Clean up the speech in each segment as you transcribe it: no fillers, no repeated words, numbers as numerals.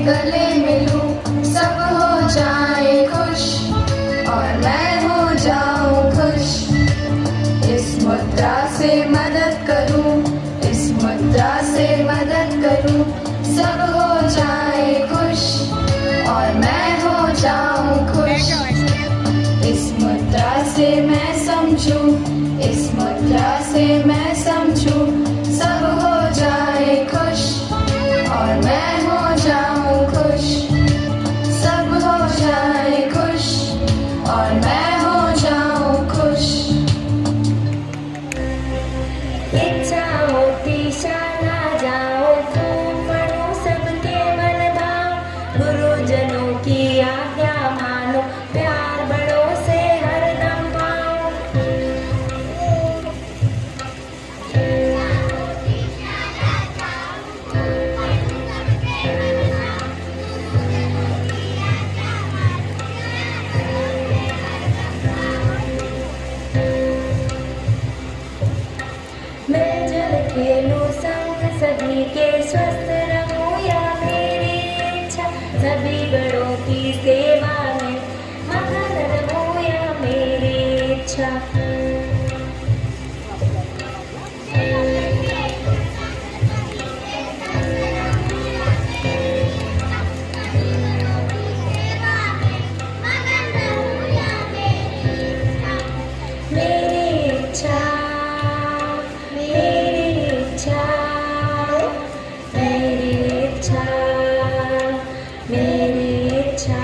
गले मिलूं, सब हो जाए खुश और मैं हो जाऊं खुश। इस मुद्रा से मदद करूं, इस मुद्रा से मदद करूं, सब हो जाए खुश और मैं हो जाऊं खुश। इस मुद्रा से मैं समझूं, इस मुद्रा से मैं समझूं, सब हो जाए खुश और मैं हो जाऊं खुश। सब हो जाए खुश और मैं हो जाऊं खुश। इच्छा होती शाना जाओ खूब पढ़ो सबके मन भाव, गुरुजनों की आज्ञा मानो, प्यार बड़ों से हरदम पाओ। मैं जल खेलूं संग सभी के, स्वस्थ रहूं या मेरी इच्छा, सभी बड़ों की सेवा में मगन रहूं या मेरी इच्छा। मेरी इच्छा, मेरी इच्छा, मेरी इच्छा, मेरी इच्छा।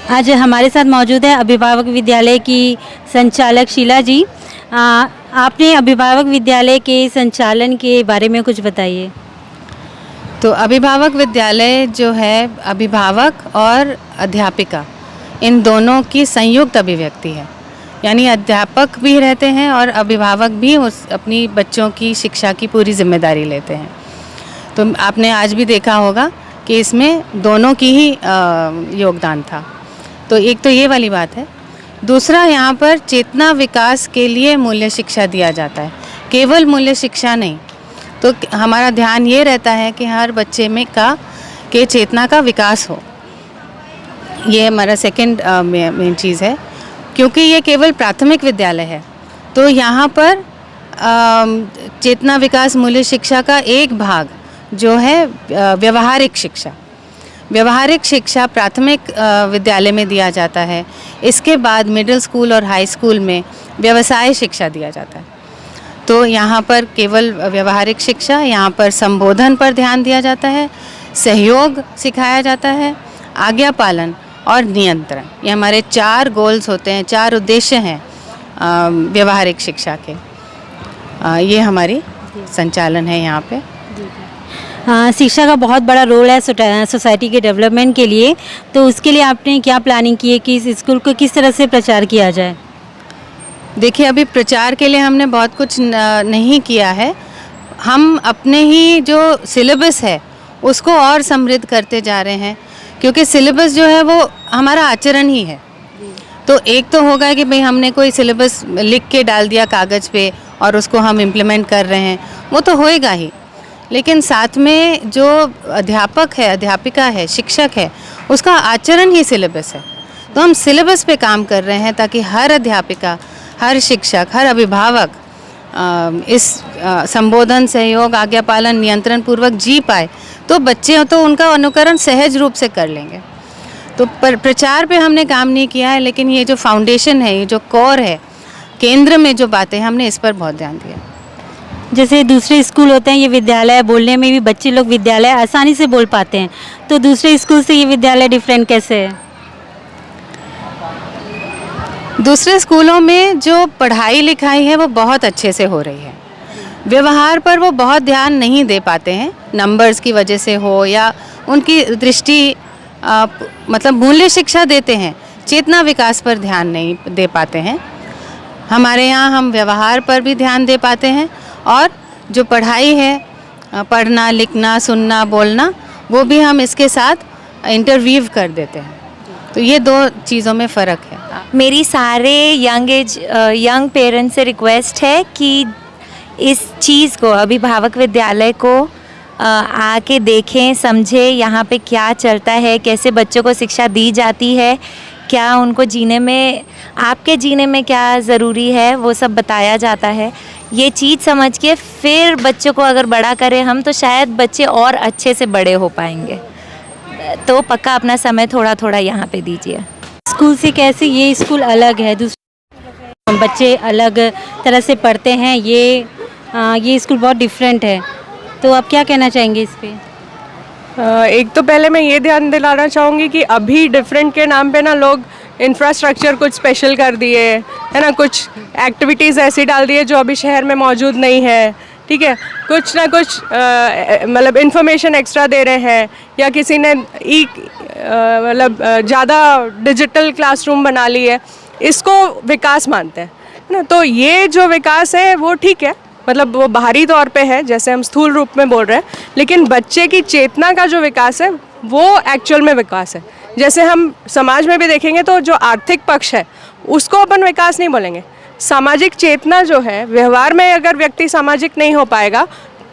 आज हमारे साथ मौजूद है अभिभावक विद्यालय की संचालक शीला जी। आपने अभिभावक विद्यालय के संचालन के बारे में कुछ बताइए। तो अभिभावक विद्यालय जो है अभिभावक और अध्यापिका इन दोनों की संयुक्त अभिव्यक्ति है, यानी अध्यापक भी रहते हैं और अभिभावक भी उस अपनी बच्चों की शिक्षा की पूरी जिम्मेदारी लेते हैं। तो आपने आज भी देखा होगा कि इसमें दोनों की ही योगदान था। तो एक तो ये वाली बात है। दूसरा, यहाँ पर चेतना विकास के लिए मूल्य शिक्षा दिया जाता है, केवल मूल्य शिक्षा नहीं। तो हमारा ध्यान ये रहता है कि हर बच्चे में के चेतना का विकास हो। ये हमारा सेकंड मेन चीज़ है, क्योंकि ये केवल प्राथमिक विद्यालय है। तो यहाँ पर चेतना विकास मूल्य शिक्षा का एक भाग जो है व्यवहारिक शिक्षा, व्यवहारिक शिक्षा प्राथमिक विद्यालय में दिया जाता है। इसके बाद मिडिल स्कूल और हाई स्कूल में व्यवसाय शिक्षा दिया जाता है। तो यहाँ पर केवल व्यवहारिक शिक्षा, यहाँ पर संबोधन पर ध्यान दिया जाता है, सहयोग सिखाया जाता है, आज्ञा पालन और नियंत्रण। ये हमारे 4 गोल्स होते हैं, 4 उद्देश्य हैं व्यवहारिक शिक्षा के। ये हमारी संचालन है यहाँ पे। शिक्षा का बहुत बड़ा रोल है सोसाइटी के डेवलपमेंट के लिए, तो उसके लिए आपने क्या प्लानिंग की है कि इस स्कूल को किस तरह से प्रचार किया जाए? देखिए, अभी प्रचार के लिए हमने बहुत कुछ नहीं किया है। हम अपने ही जो सिलेबस है उसको और समृद्ध करते जा रहे हैं, क्योंकि सिलेबस जो है वो हमारा आचरण ही है। तो एक तो होगा कि भाई हमने कोई सिलेबस लिख के डाल दिया कागज़ पे और उसको हम इम्प्लीमेंट कर रहे हैं, वो तो होएगा ही। लेकिन साथ में जो अध्यापक है, अध्यापिका है, शिक्षक है, उसका आचरण ही सिलेबस है। तो हम सिलेबस पे काम कर रहे हैं ताकि हर अध्यापिका, हर शिक्षक, हर अभिभावक इस संबोधन, सहयोग, आज्ञा पालन, नियंत्रण पूर्वक जी पाए। तो बच्चे तो उनका अनुकरण सहज रूप से कर लेंगे। तो प्रचार पे हमने काम नहीं किया है, लेकिन ये जो फाउंडेशन है, ये जो कोर है, केंद्र में जो बातें, हमने इस पर बहुत ध्यान दिया। जैसे दूसरे स्कूल होते हैं, ये विद्यालय बोलने में भी बच्चे लोग विद्यालय आसानी से बोल पाते हैं, तो दूसरे स्कूल से ये विद्यालय डिफरेंट कैसे है? दूसरे स्कूलों में जो पढ़ाई लिखाई है वो बहुत अच्छे से हो रही है। व्यवहार पर वो बहुत ध्यान नहीं दे पाते हैं, नंबर्स की वजह से हो या उनकी दृष्टि मतलब मूल्य शिक्षा देते हैं, चेतना विकास पर ध्यान नहीं दे पाते हैं। हमारे यहाँ हम व्यवहार पर भी ध्यान दे पाते हैं और जो पढ़ाई है, पढ़ना लिखना सुनना बोलना, वो भी हम इसके साथ इंटरवीव कर देते हैं। तो ये दो चीज़ों में फ़र्क है। मेरी सारे यंग पेरेंट्स से रिक्वेस्ट है कि इस चीज़ को, अभिभावक विद्यालय को आके देखें, समझें यहाँ पे क्या चलता है, कैसे बच्चों को शिक्षा दी जाती है, क्या उनको जीने में, आपके जीने में क्या ज़रूरी है, वो सब बताया जाता है। ये चीज़ समझ के फिर बच्चों को अगर बड़ा करें हम, तो शायद बच्चे और अच्छे से बड़े हो पाएंगे। तो पक्का अपना समय थोड़ा थोड़ा यहाँ पे दीजिए। स्कूल से कैसे ये स्कूल अलग है, दूसरे बच्चे अलग तरह से पढ़ते हैं, ये स्कूल बहुत डिफरेंट है, तो आप क्या कहना चाहेंगे इस पे? एक तो पहले मैं ये ध्यान दिलाना चाहूँगी कि अभी डिफरेंट के नाम पे ना लोग इंफ्रास्ट्रक्चर कुछ स्पेशल कर दिए है ना, कुछ एक्टिविटीज़ ऐसी डाल दिए जो अभी शहर में मौजूद नहीं है, ठीक है, कुछ ना कुछ मतलब इन्फॉर्मेशन एक्स्ट्रा दे रहे हैं, या किसी ने मतलब ज़्यादा डिजिटल क्लासरूम बना ली है, इसको विकास मानते हैं ना। तो ये जो विकास है वो ठीक है, मतलब वो बाहरी तौर पे है, जैसे हम स्थूल रूप में बोल रहे हैं, लेकिन बच्चे की चेतना का जो विकास है वो एक्चुअल में विकास है। जैसे हम समाज में भी देखेंगे तो जो आर्थिक पक्ष है उसको अपन विकास नहीं बोलेंगे, सामाजिक चेतना जो है, व्यवहार में अगर व्यक्ति सामाजिक नहीं हो पाएगा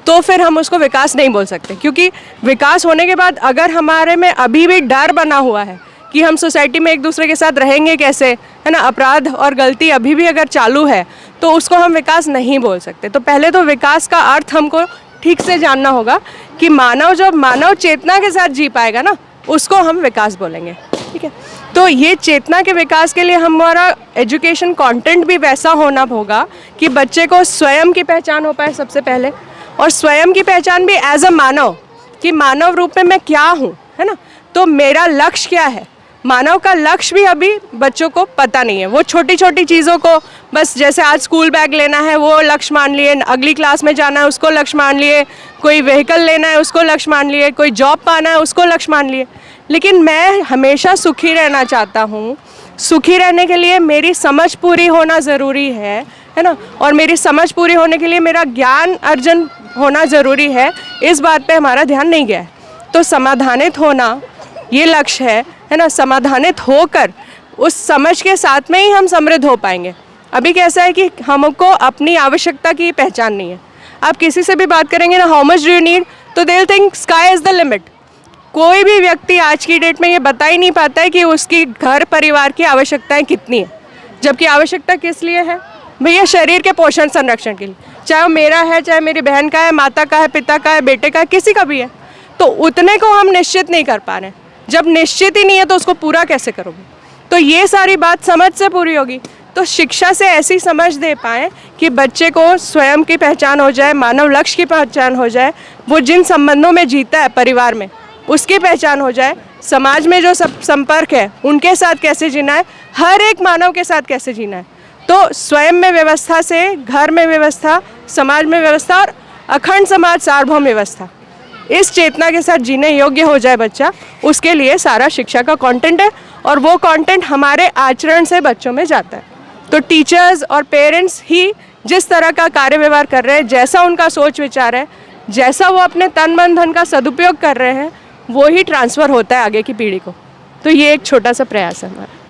तो फिर हम उसको विकास नहीं बोल सकते। क्योंकि विकास होने के बाद अगर हमारे में अभी भी डर बना हुआ है कि हम सोसाइटी में एक दूसरे के साथ रहेंगे कैसे, है ना, अपराध और गलती अभी भी अगर चालू है, तो उसको हम विकास नहीं बोल सकते। तो पहले तो विकास का अर्थ हमको ठीक से जानना होगा कि मानव जब मानव चेतना के साथ जी पाएगा ना, उसको हम विकास बोलेंगे, ठीक है। तो ये चेतना के विकास के लिए हमारा एजुकेशन कंटेंट भी वैसा होना होगा कि बच्चे को स्वयं की पहचान हो पाए सबसे पहले, और स्वयं की पहचान भी एज अ मानव, कि मानव रूप में मैं क्या हूँ, है ना, तो मेरा लक्ष्य क्या है। मानव का लक्ष्य भी अभी बच्चों को पता नहीं है। वो छोटी छोटी चीज़ों को बस, जैसे आज स्कूल बैग लेना है वो लक्ष्य मान लिए, अगली क्लास में जाना है उसको लक्ष्य मान लिए, कोई व्हीकल लेना है उसको लक्ष्य मान लिए, कोई जॉब पाना है उसको लक्ष्य मान लिए। लेकिन मैं हमेशा सुखी रहना चाहता हूँ। सुखी रहने के लिए मेरी समझ पूरी होना ज़रूरी है ना, और मेरी समझ पूरी होने के लिए मेरा ज्ञान अर्जन होना ज़रूरी है। इस बात पे हमारा ध्यान नहीं गया है। तो समाधानित होना ये लक्ष्य है ना, समाधानित होकर उस समझ के साथ में ही हम समृद्ध हो पाएंगे। अभी कैसा है कि हमको अपनी आवश्यकता की पहचान नहीं है। आप किसी से भी बात करेंगे ना, how much do you need, तो they will think sky is the limit. कोई भी व्यक्ति आज की डेट में ये बता ही नहीं पाता है कि उसकी घर परिवार की आवश्यकताएं कितनी है, जबकि आवश्यकता किस लिए है भैया? शरीर के पोषण संरक्षण के लिए, चाहे वो मेरा है, चाहे मेरी बहन का है, माता का है, पिता का है, बेटे का है, किसी का भी है। तो उतने को हम निश्चित नहीं कर पा रहे हैं। जब निश्चित ही नहीं है तो उसको पूरा कैसे करोगे? तो ये सारी बात समझ से पूरी होगी। तो शिक्षा से ऐसी समझ दे पाएँ कि बच्चे को स्वयं की पहचान हो जाए, मानव लक्ष्य की पहचान हो जाए, वो जिन संबंधों में जीता है परिवार में उसकी पहचान हो जाए, समाज में जो सब संपर्क है उनके साथ कैसे जीना है, हर एक मानव के साथ कैसे जीना है। तो स्वयं में व्यवस्था से घर में व्यवस्था, समाज में व्यवस्था और अखंड समाज सार्वभौम व्यवस्था, इस चेतना के साथ जीने योग्य हो जाए बच्चा, उसके लिए सारा शिक्षा का कंटेंट है। और वो कंटेंट हमारे आचरण से बच्चों में जाता है। तो टीचर्स और पेरेंट्स ही जिस तरह का कार्य व्यवहार कर रहे हैं, जैसा उनका सोच विचार है, जैसा वो अपने तन मन धन का सदुपयोग कर रहे हैं, वो ही ट्रांसफ़र होता है आगे की पीढ़ी को। तो ये एक छोटा सा प्रयास है हमारा।